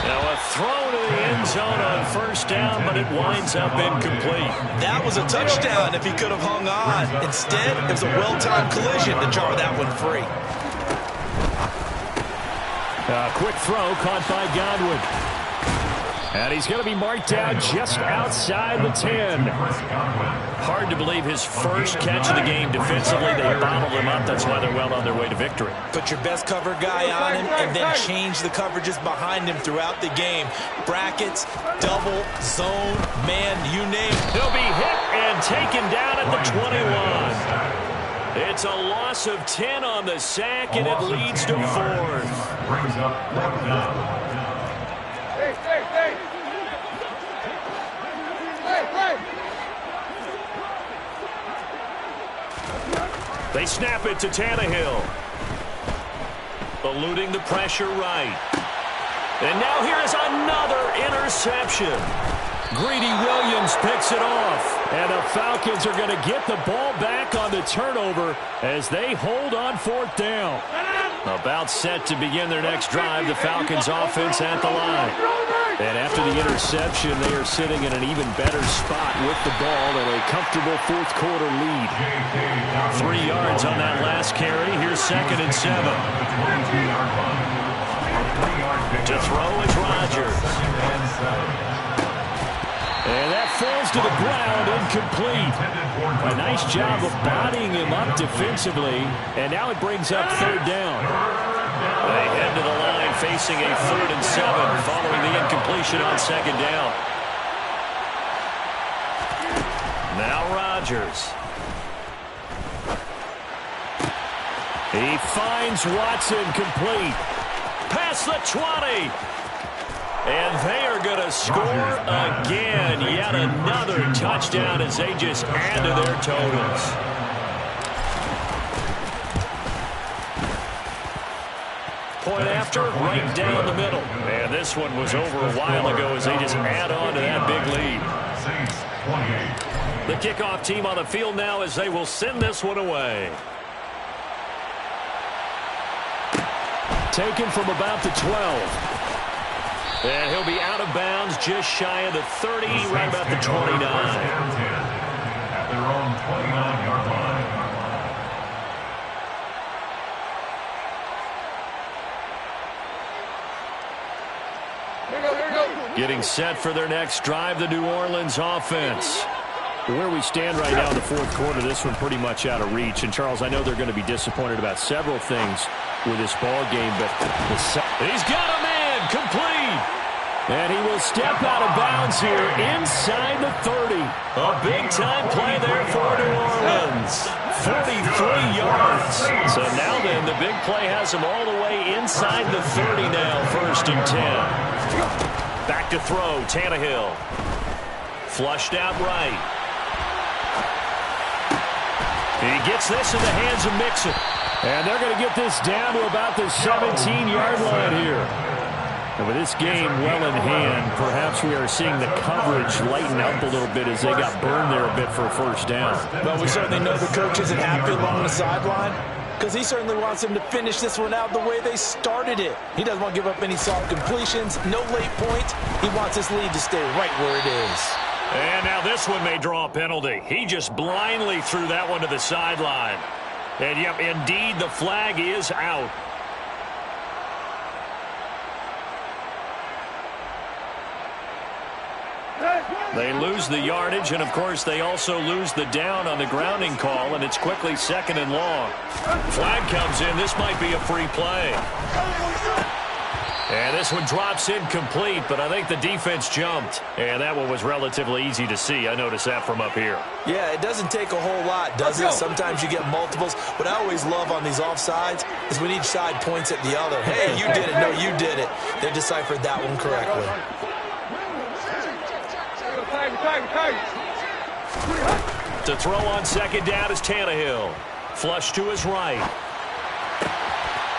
Now a throw to the end zone on 1st down, but it winds up incomplete. That was a touchdown if he could have hung on. Instead, it was a well-timed collision to jar that one free. A quick throw caught by Godwin. And he's going to be marked down just outside the 10. Hard to believe his first catch of the game defensively. They bottled him up. That's why they're well on their way to victory. Put your best cover guy on him and then change the coverages behind him throughout the game. Brackets, double, zone, man, you name it. He'll be hit and taken down at the 21. It's a loss of 10 on the sack, and it leads to 4th. Brings up 4th down. They snap it to Tannehill. Eluding the pressure right. And now here's another interception. Greedy Williams picks it off. And the Falcons are going to get the ball back on the turnover as they hold on 4th down. About set to begin their next drive, the Falcons offense at the line. And after the interception, they are sitting in an even better spot with the ball and a comfortable 4th quarter lead. 3 yards on that last carry. Here's 2nd and 7. To throw is Rodgers. And that falls to the ground, incomplete. A nice job of bodying him up defensively, and now it brings up 3rd down. They head to the line facing a 3rd and 7 following the incompletion on 2nd down. Now Rodgers. He finds Watson complete. Past the 20. And they are going to score again. Yet another touchdown as they just add to their totals. Point after, right down the middle. And this one was over a while ago as they just add on to that big lead. The kickoff team on the field now as they will send this one away. Taken from about the 12. And he'll be out of bounds just shy of the 30, right about the 29. At their own 29-yard line. Getting set for their next drive, the New Orleans offense. Where we stand right now in the fourth quarter, this one pretty much out of reach. And, Charles, I know they're going to be disappointed about several things with this ball game, but he's got a man complete. And he will step out of bounds here inside the 30. A big-time play there for New Orleans. 43 yards. So now then, the big play has him all the way inside the 30 now, 1st and 10. Back to throw, Tannehill. Flushed out right. He gets this in the hands of Mixon. And they're going to get this down to about the 17-yard line here. And with this game well in hand, perhaps we are seeing the coverage lighten up a little bit as they got burned there a bit for a first down. Well, we certainly know the coach isn't happy along the sideline because he certainly wants them to finish this one out the way they started it. He doesn't want to give up any soft completions, no late points. He wants his lead to stay right where it is. And now this one may draw a penalty. He just blindly threw that one to the sideline. And, yep, indeed, the flag is out. They lose the yardage, and, of course, they also lose the down on the grounding call, and it's quickly 2nd and long. Flag comes in. This might be a free play. And this one drops incomplete, but I think the defense jumped. And that one was relatively easy to see. I noticed that from up here. Yeah, it doesn't take a whole lot, does it? Sometimes you get multiples. What I always love on these offsides is when each side points at the other. Hey, you did it. No, you did it. They deciphered that one correctly. To throw on 2nd down is Tannehill. Flush to his right.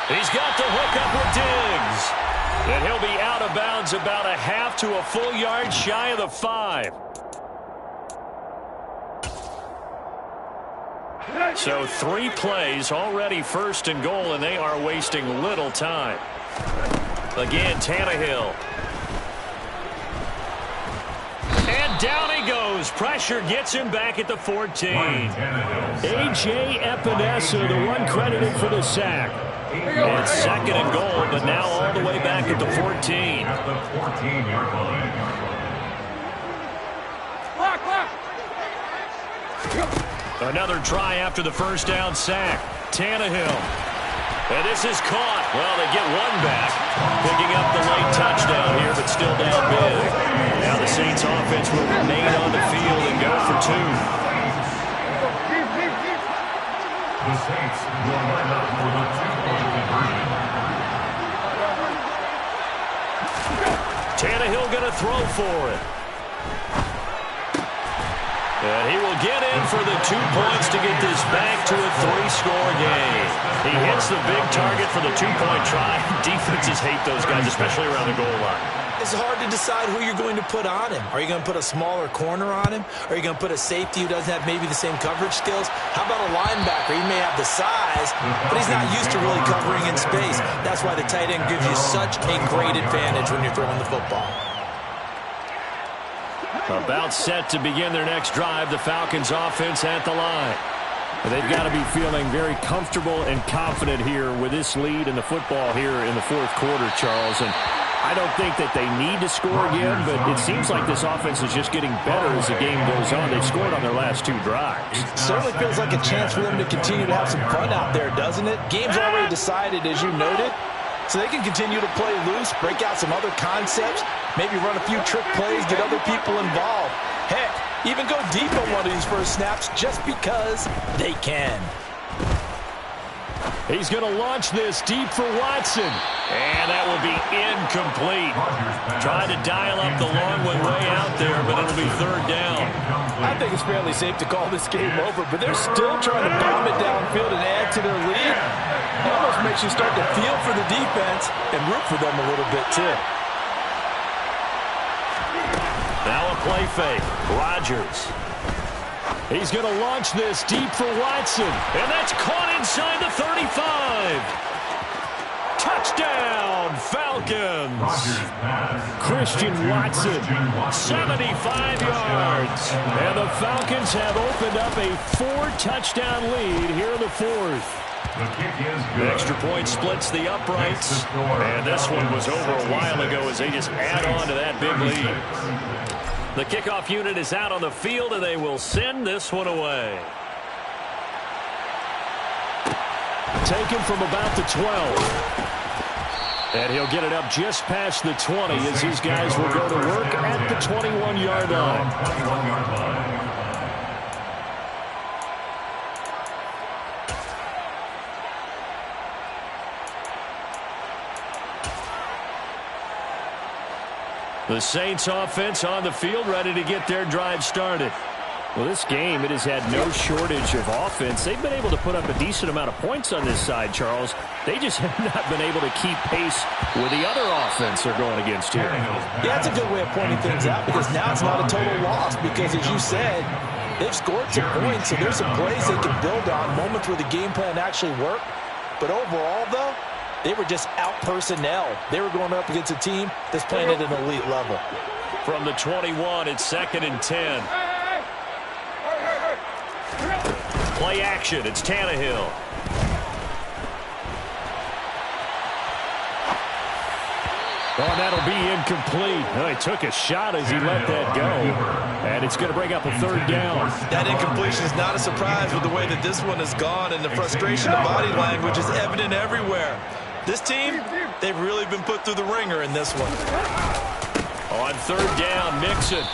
He's got the hook up with Diggs. And he'll be out of bounds about a half to a full yard shy of the 5. So 3 plays already 1st and goal, and they are wasting little time. Again, Tannehill. And down he goes. Pressure gets him back at the 14. A.J. Epinesa, the one credited for the sack. It's 2nd and goal, but now all the way back at the 14. At the 14-yard line. Another try after the first down sack. Tannehill. And this is caught. Well, they get one back. Picking up the late touchdown here, but still down big. Now the Saints offense will remain on the field and go for 2. The Saints will line up for the 2-point conversion. Tannehill going to throw for it. And he will get in for the 2 points to get this back to a 3-score game. He hits the big target for the 2-point try. Defenses hate those guys, especially around the goal line. It's hard to decide who you're going to put on him. Are you going to put a smaller corner on him? Are you going to put a safety who doesn't have maybe the same coverage skills? How about a linebacker? He may have the size, but he's not used to really covering in space. That's why the tight end gives you such a great advantage when you're throwing the football. About set to begin their next drive, the Falcons offense at the line. They've got to be feeling very comfortable and confident here with this lead in the football here in the fourth quarter, Charles. And I don't think that they need to score again, but it seems like this offense is just getting better as the game goes on. They've scored on their last 2 drives. Certainly feels like a chance for them to continue to have some fun out there, doesn't it? Game's already decided, as you noted. So they can continue to play loose, break out some other concepts, maybe run a few trick plays, get other people involved. Heck, even go deep on one of these first snaps just because they can. He's going to launch this deep for Watson. And that will be incomplete. Trying to dial up the long one way out there, but it'll be 3rd down. I think it's fairly safe to call this game over, but they're still trying to bomb it downfield and add to their lead. It almost makes you start to feel for the defense and root for them a little bit, too. Now a play fake. Rodgers. He's going to launch this deep for Watson. And that's caught inside the 35. Touchdown, Falcons. Christian Watson, 75 yards. And the Falcons have opened up a 4-touchdown lead here in the fourth. The kick is The good. extra point splits the uprights. And this one was over a while ago as they just add on to that big lead. The kickoff unit is out on the field, and they will send this one away. Taken from about the 12. And he'll get it up just past the 20 as these guys will go to work at the 21-yard line. 21-yard line. The Saints offense on the field, ready to get their drive started. Well, this game, it has had no shortage of offense. They've been able to put up a decent amount of points on this side, Charles. They just have not been able to keep pace with the other offense they're going against here. Yeah, that's a good way of pointing things out because now it's not a total loss because, as you said, they've scored some points, so there's some plays they can build on, moments where the game plan actually worked. But overall, though, they were just out personnel. They were going up against a team that's playing at an elite level. From the 21, it's 2nd and 10. Play action, it's Tannehill. Oh, that'll be incomplete. Oh, he took a shot as he let that go. And it's going to bring up a 3rd down. That incompletion is not a surprise with the way that this one has gone, and the frustration of body language is evident everywhere. This team, they've really been put through the ringer in this one. On 3rd down, Mixon.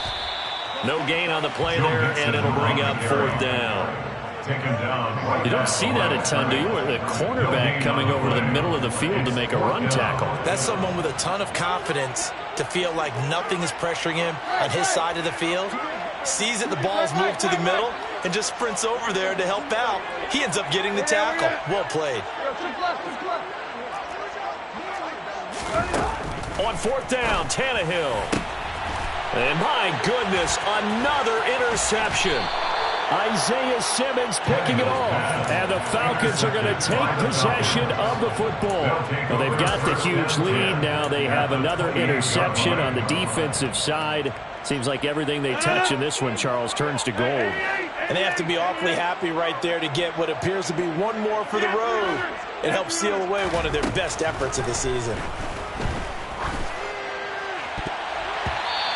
No gain on the play there, and it'll bring up 4th down. You don't see that a ton, do you? Where the cornerback coming over to the middle of the field to make a run tackle. That's someone with a ton of confidence to feel like nothing is pressuring him on his side of the field. Sees that the ball's moved to the middle and just sprints over there to help out. He ends up getting the tackle. Well played. On 4th down, Tannehill. And my goodness, another interception. Isaiah Simmons picking it off. And the Falcons are going to take possession of the football. Well, they've got the huge lead. Now they have another interception on the defensive side. Seems like everything they touch in this one, Charles, turns to gold. And they have to be awfully happy right there to get what appears to be one more for the road. It helps seal away one of their best efforts of the season.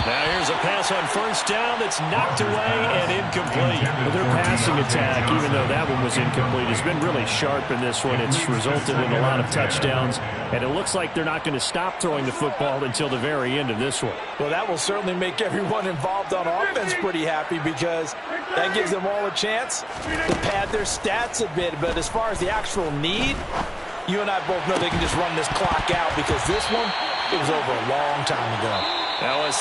Now here's a pass on 1st down that's knocked away and incomplete. Well, their passing attack, even though that one was incomplete, has been really sharp in this one. It's resulted in a lot of touchdowns, and it looks like they're not going to stop throwing the football until the very end of this one. Well, that will certainly make everyone involved on offense pretty happy because that gives them all a chance to pad their stats a bit. But as far as the actual need, you and I both know they can just run this clock out because this one, it was over a long time ago. That was